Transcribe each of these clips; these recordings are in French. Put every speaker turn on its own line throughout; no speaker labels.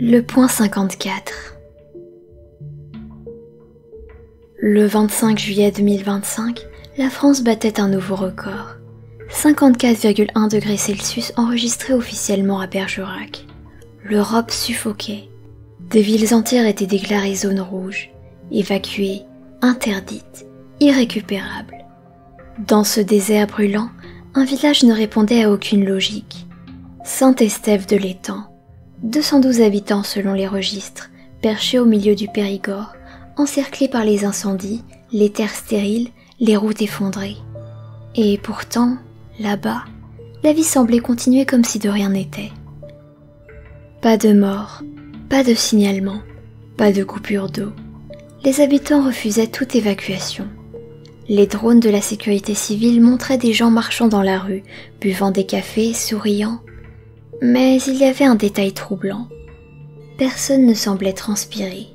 Le point 54. Le 25 juillet 2025, la France battait un nouveau record. 54,1 degrés Celsius enregistrés officiellement à Bergerac. L'Europe suffoquait. Des villes entières étaient déclarées zone rouge, évacuées, interdites, irrécupérables. Dans ce désert brûlant, un village ne répondait à aucune logique. Saint-Estève de l'Étang, 212 habitants selon les registres, perchés au milieu du Périgord, encerclés par les incendies, les terres stériles, les routes effondrées. Et pourtant, là-bas, la vie semblait continuer comme si de rien n'était. Pas de mort, pas de signalement, pas de coupure d'eau. Les habitants refusaient toute évacuation. Les drones de la sécurité civile montraient des gens marchant dans la rue, buvant des cafés, souriant. Mais il y avait un détail troublant. Personne ne semblait transpirer.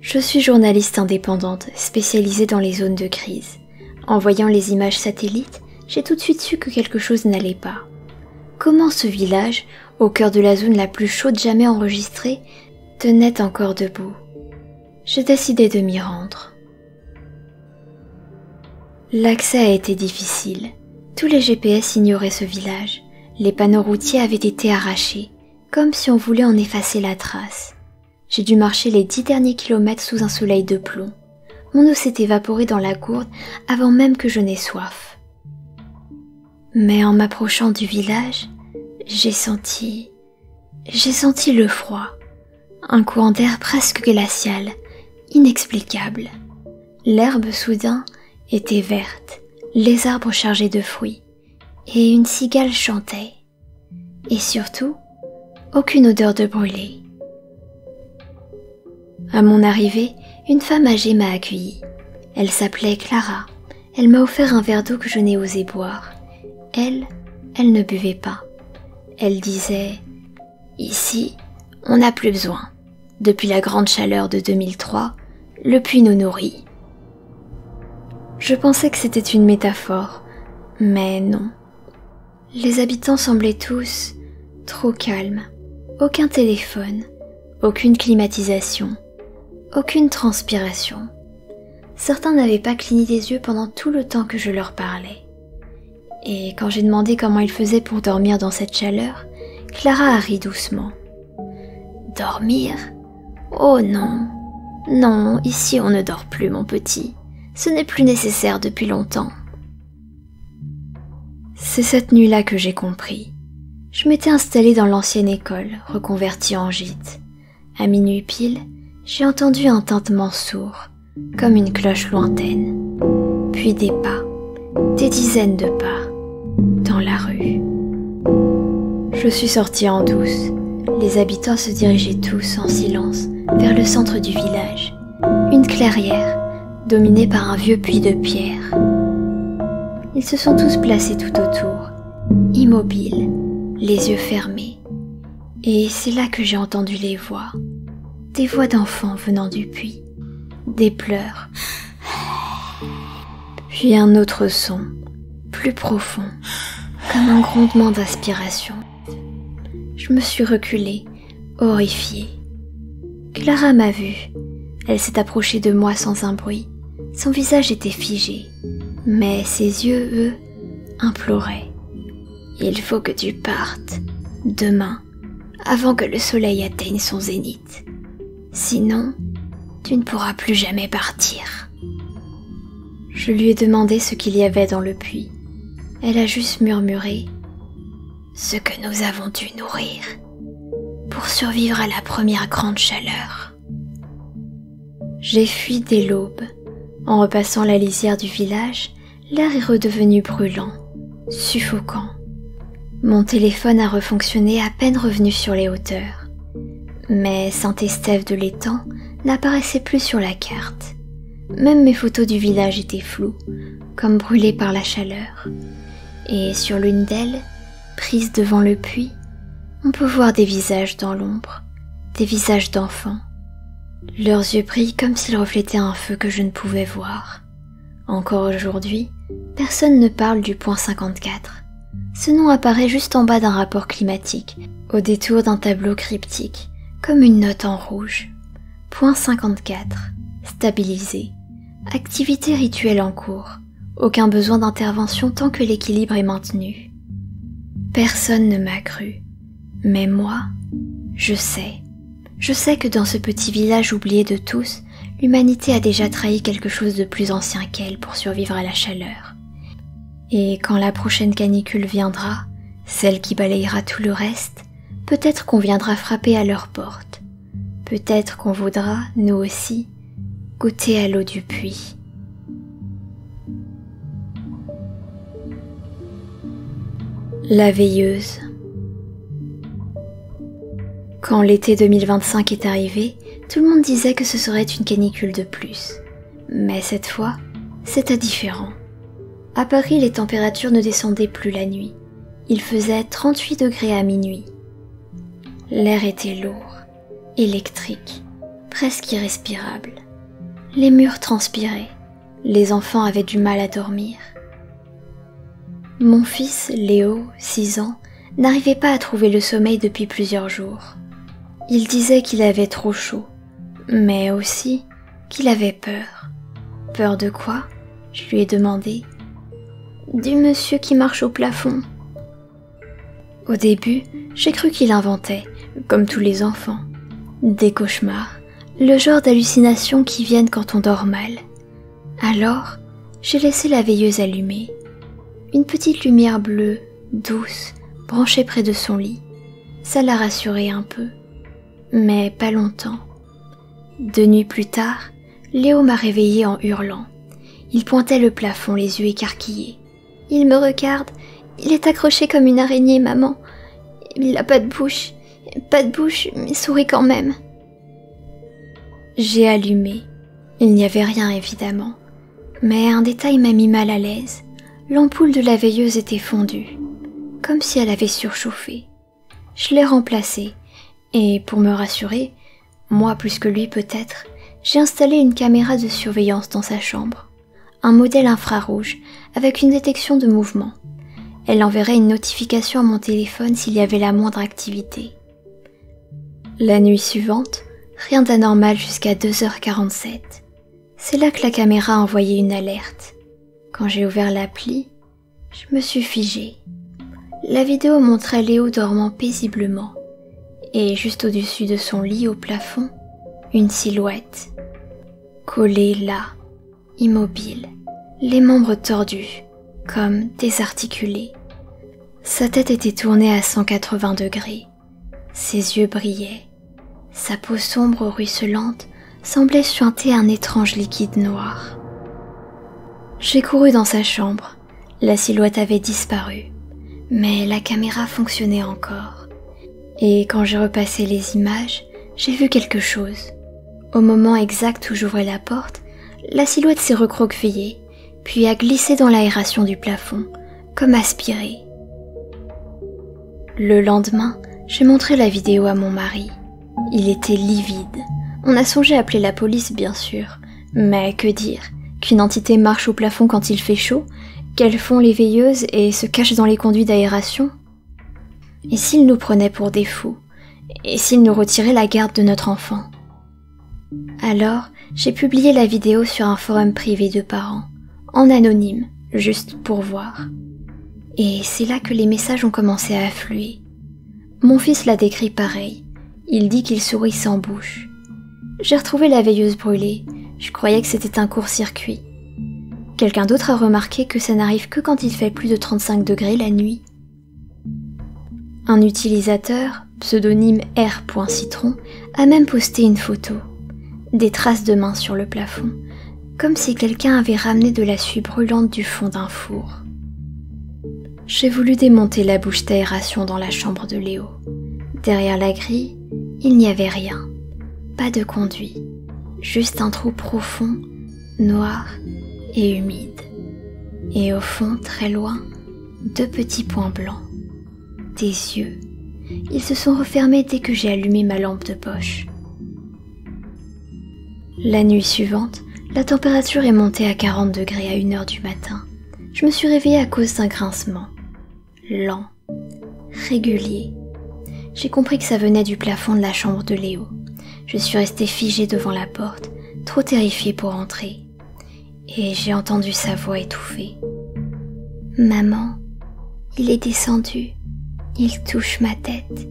Je suis journaliste indépendante, spécialisée dans les zones de crise. En voyant les images satellites, j'ai tout de suite su que quelque chose n'allait pas. Comment ce village, au cœur de la zone la plus chaude jamais enregistrée, tenait encore debout? J'ai décidé de m'y rendre. L'accès a été difficile. Tous les GPS ignoraient ce village. Les panneaux routiers avaient été arrachés, comme si on voulait en effacer la trace. J'ai dû marcher les 10 derniers kilomètres sous un soleil de plomb. Mon eau s'est évaporée dans la gourde avant même que je n'aie soif. Mais en m'approchant du village, j'ai senti le froid. Un courant d'air presque glacial, inexplicable. L'herbe soudain était verte, les arbres chargés de fruits. Et une cigale chantait. Et surtout, aucune odeur de brûlé. À mon arrivée, une femme âgée m'a accueillie. Elle s'appelait Clara. Elle m'a offert un verre d'eau que je n'ai osé boire. Elle ne buvait pas. Elle disait « Ici, on n'a plus besoin. Depuis la grande chaleur de 2003, le puits nous nourrit. » Je pensais que c'était une métaphore, mais non. Les habitants semblaient tous trop calmes. Aucun téléphone, aucune climatisation, aucune transpiration. Certains n'avaient pas cligné des yeux pendant tout le temps que je leur parlais. Et quand j'ai demandé comment ils faisaient pour dormir dans cette chaleur, Clara a ri doucement. « Dormir ? Oh non, non, ici on ne dort plus, mon petit. Ce n'est plus nécessaire depuis longtemps. » C'est cette nuit-là que j'ai compris. Je m'étais installée dans l'ancienne école, reconvertie en gîte. À minuit pile, j'ai entendu un tintement sourd, comme une cloche lointaine. Puis des pas, des dizaines de pas, dans la rue. Je suis sortie en douce. Les habitants se dirigeaient tous en silence vers le centre du village. Une clairière, dominée par un vieux puits de pierre. Ils se sont tous placés tout autour, immobiles, les yeux fermés. Et c'est là que j'ai entendu les voix. Des voix d'enfants venant du puits. Des pleurs. Puis un autre son, plus profond, comme un grondement d'aspiration. Je me suis reculée, horrifiée. Clara m'a vue. Elle s'est approchée de moi sans un bruit. Son visage était figé. Mais ses yeux, eux, imploraient. « Il faut que tu partes, demain, avant que le soleil atteigne son zénith. Sinon, tu ne pourras plus jamais partir. » Je lui ai demandé ce qu'il y avait dans le puits. Elle a juste murmuré « Ce que nous avons dû nourrir pour survivre à la première grande chaleur. » J'ai fui dès l'aube. En repassant la lisière du village, l'air est redevenu brûlant, suffocant. Mon téléphone a refonctionné à peine revenu sur les hauteurs. Mais Saint-Estève de l'Étang n'apparaissait plus sur la carte. Même mes photos du village étaient floues, comme brûlées par la chaleur. Et sur l'une d'elles, prise devant le puits, on peut voir des visages dans l'ombre, des visages d'enfants. Leurs yeux brillent comme s'ils reflétaient un feu que je ne pouvais voir. Encore aujourd'hui, personne ne parle du point 54. Ce nom apparaît juste en bas d'un rapport climatique, au détour d'un tableau cryptique, comme une note en rouge. Point 54. Stabilisé. Activité rituelle en cours. Aucun besoin d'intervention tant que l'équilibre est maintenu. Personne ne m'a cru. Mais moi, je sais. Je sais que dans ce petit village oublié de tous, l'humanité a déjà trahi quelque chose de plus ancien qu'elle pour survivre à la chaleur. Et quand la prochaine canicule viendra, celle qui balayera tout le reste, peut-être qu'on viendra frapper à leur porte. Peut-être qu'on voudra, nous aussi, goûter à l'eau du puits. La veilleuse. Quand l'été 2025 est arrivé, tout le monde disait que ce serait une canicule de plus. Mais cette fois, c'était différent. À Paris, les températures ne descendaient plus la nuit. Il faisait 38 degrés à minuit. L'air était lourd, électrique, presque irrespirable. Les murs transpiraient. Les enfants avaient du mal à dormir. Mon fils, Léo, 6 ans, n'arrivait pas à trouver le sommeil depuis plusieurs jours. Il disait qu'il avait trop chaud, mais aussi qu'il avait peur. Peur de quoi? Je lui ai demandé. Du monsieur qui marche au plafond. Au début, j'ai cru qu'il inventait, comme tous les enfants, des cauchemars, le genre d'hallucinations qui viennent quand on dort mal. Alors, j'ai laissé la veilleuse allumée. Une petite lumière bleue, douce, branchée près de son lit. Ça l'a rassuré un peu, mais pas longtemps. 2 nuits plus tard, Léo m'a réveillée en hurlant. Il pointait le plafond, les yeux écarquillés. « Il me regarde, il est accroché comme une araignée, maman. Il n'a pas de bouche, mais sourit quand même. » J'ai allumé. Il n'y avait rien évidemment, mais un détail m'a mis mal à l'aise. L'ampoule de la veilleuse était fondue, comme si elle avait surchauffé. Je l'ai remplacée, et pour me rassurer, moi plus que lui peut-être, j'ai installé une caméra de surveillance dans sa chambre. Un modèle infrarouge, avec une détection de mouvement. Elle enverrait une notification à mon téléphone s'il y avait la moindre activité. La nuit suivante, rien d'anormal jusqu'à 2h47. C'est là que la caméra a envoyé une alerte. Quand j'ai ouvert l'appli, je me suis figée. La vidéo montrait Léo dormant paisiblement, et juste au-dessus de son lit au plafond, une silhouette, collée là, immobile, les membres tordus, comme désarticulés. Sa tête était tournée à 180 degrés, ses yeux brillaient, sa peau sombre ruisselante semblait suinter un étrange liquide noir. J'ai couru dans sa chambre, la silhouette avait disparu, mais la caméra fonctionnait encore. Et quand j'ai repassé les images, j'ai vu quelque chose. Au moment exact où j'ouvrais la porte, la silhouette s'est recroquevillée, puis a glissé dans l'aération du plafond, comme aspirée. Le lendemain, j'ai montré la vidéo à mon mari. Il était livide. On a songé à appeler la police, bien sûr. Mais que dire? Qu'une entité marche au plafond quand il fait chaud, qu'elles font les veilleuses et se cachent dans les conduits d'aération? Et s'il nous prenait pour des fous? Et s'il nous retirait la garde de notre enfant? Alors, j'ai publié la vidéo sur un forum privé de parents, en anonyme, juste pour voir. Et c'est là que les messages ont commencé à affluer. Mon fils l'a décrit pareil. Il dit qu'il sourit sans bouche. J'ai retrouvé la veilleuse brûlée. Je croyais que c'était un court-circuit. Quelqu'un d'autre a remarqué que ça n'arrive que quand il fait plus de 35 degrés la nuit. Un utilisateur, pseudonyme R.Citron, a même posté une photo. Des traces de mains sur le plafond, comme si quelqu'un avait ramené de la suie brûlante du fond d'un four. J'ai voulu démonter la bouche d'aération dans la chambre de Léo. Derrière la grille, il n'y avait rien. Pas de conduit. Juste un trou profond, noir et humide. Et au fond, très loin, 2 petits points blancs. Des yeux. Ils se sont refermés dès que j'ai allumé ma lampe de poche. La nuit suivante, la température est montée à 40 degrés à 1h du matin. Je me suis réveillée à cause d'un grincement. lent, régulier. J'ai compris que ça venait du plafond de la chambre de Léo. Je suis restée figée devant la porte, trop terrifiée pour entrer. Et j'ai entendu sa voix étouffée. « Maman, il est descendu. Il touche ma tête.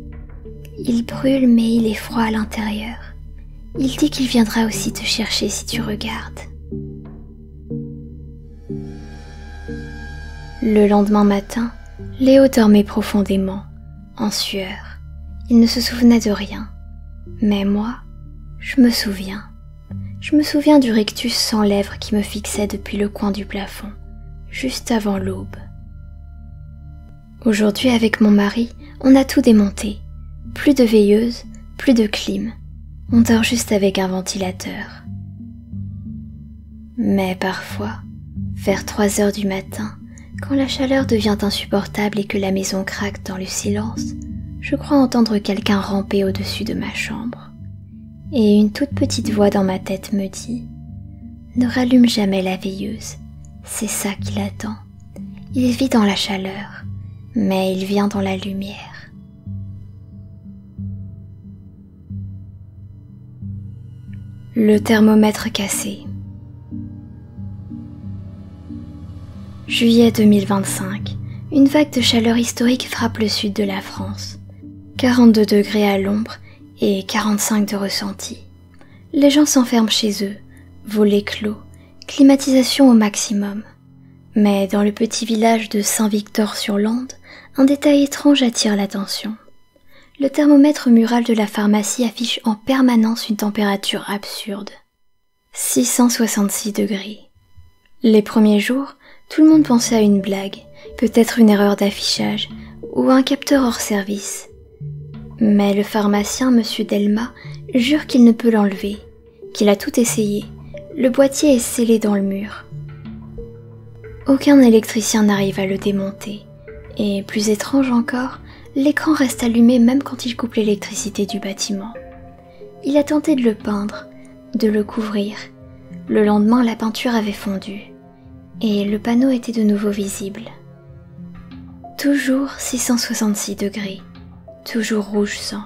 Il brûle mais il est froid à l'intérieur. Il dit qu'il viendra aussi te chercher si tu regardes. » Le lendemain matin, Léo dormait profondément, en sueur. Il ne se souvenait de rien. Mais moi, je me souviens. Je me souviens du rictus sans lèvres qui me fixait depuis le coin du plafond, juste avant l'aube. Aujourd'hui, avec mon mari, on a tout démonté. Plus de veilleuse, plus de clim. On dort juste avec un ventilateur. Mais parfois, vers 3 heures du matin, quand la chaleur devient insupportable et que la maison craque dans le silence, je crois entendre quelqu'un ramper au-dessus de ma chambre. Et une toute petite voix dans ma tête me dit « Ne rallume jamais la veilleuse, c'est ça qui l'attend. Il vit dans la chaleur, mais il vient dans la lumière. » Le thermomètre cassé. Juillet 2025, une vague de chaleur historique frappe le sud de la France. 42 degrés à l'ombre et 45 de ressenti. Les gens s'enferment chez eux, volets clos, climatisation au maximum. Mais dans le petit village de Saint-Victor-sur-Lande, un détail étrange attire l'attention. Le thermomètre mural de la pharmacie affiche en permanence une température absurde. 666 degrés. Les premiers jours, tout le monde pensait à une blague, peut-être une erreur d'affichage, ou un capteur hors service. Mais le pharmacien, Monsieur Delma, jure qu'il ne peut l'enlever, qu'il a tout essayé. Le boîtier est scellé dans le mur. Aucun électricien n'arrive à le démonter. Et plus étrange encore, l'écran reste allumé même quand il coupe l'électricité du bâtiment. Il a tenté de le peindre, de le couvrir. Le lendemain, la peinture avait fondu. Et le panneau était de nouveau visible. Toujours 666 degrés. Toujours rouge sang.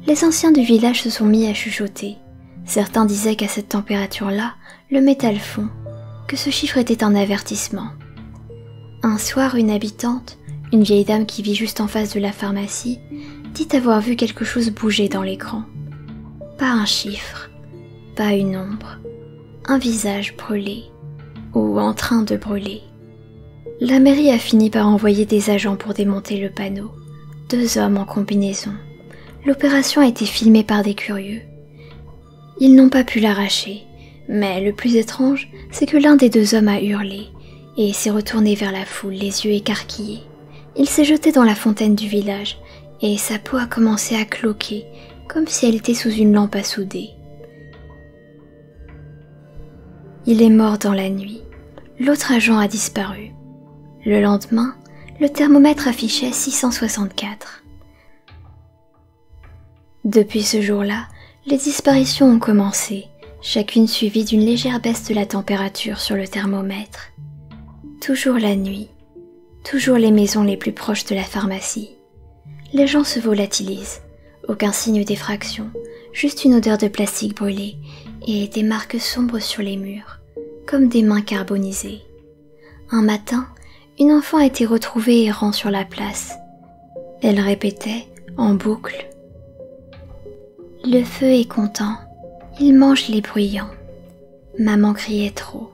Les anciens du village se sont mis à chuchoter. Certains disaient qu'à cette température-là, le métal fond, que ce chiffre était un avertissement. Un soir, une habitante, une vieille dame qui vit juste en face de la pharmacie, dit avoir vu quelque chose bouger dans l'écran. Pas un chiffre, pas une ombre, un visage brûlé, ou en train de brûler. La mairie a fini par envoyer des agents pour démonter le panneau. 2 hommes en combinaison. L'opération a été filmée par des curieux. Ils n'ont pas pu l'arracher, mais le plus étrange, c'est que l'un des 2 hommes a hurlé et s'est retourné vers la foule, les yeux écarquillés. Il s'est jeté dans la fontaine du village et sa peau a commencé à cloquer, comme si elle était sous une lampe à souder. Il est mort dans la nuit. L'autre agent a disparu. Le lendemain, le thermomètre affichait 664. Depuis ce jour-là, les disparitions ont commencé, chacune suivie d'une légère baisse de la température sur le thermomètre. Toujours la nuit, toujours les maisons les plus proches de la pharmacie. Les gens se volatilisent, aucun signe d'effraction, juste une odeur de plastique brûlé et des marques sombres sur les murs, comme des mains carbonisées. Un matin, une enfant a été retrouvée errant sur la place. Elle répétait, en boucle, « Le feu est content, il mange les bruyants. » Maman criait trop.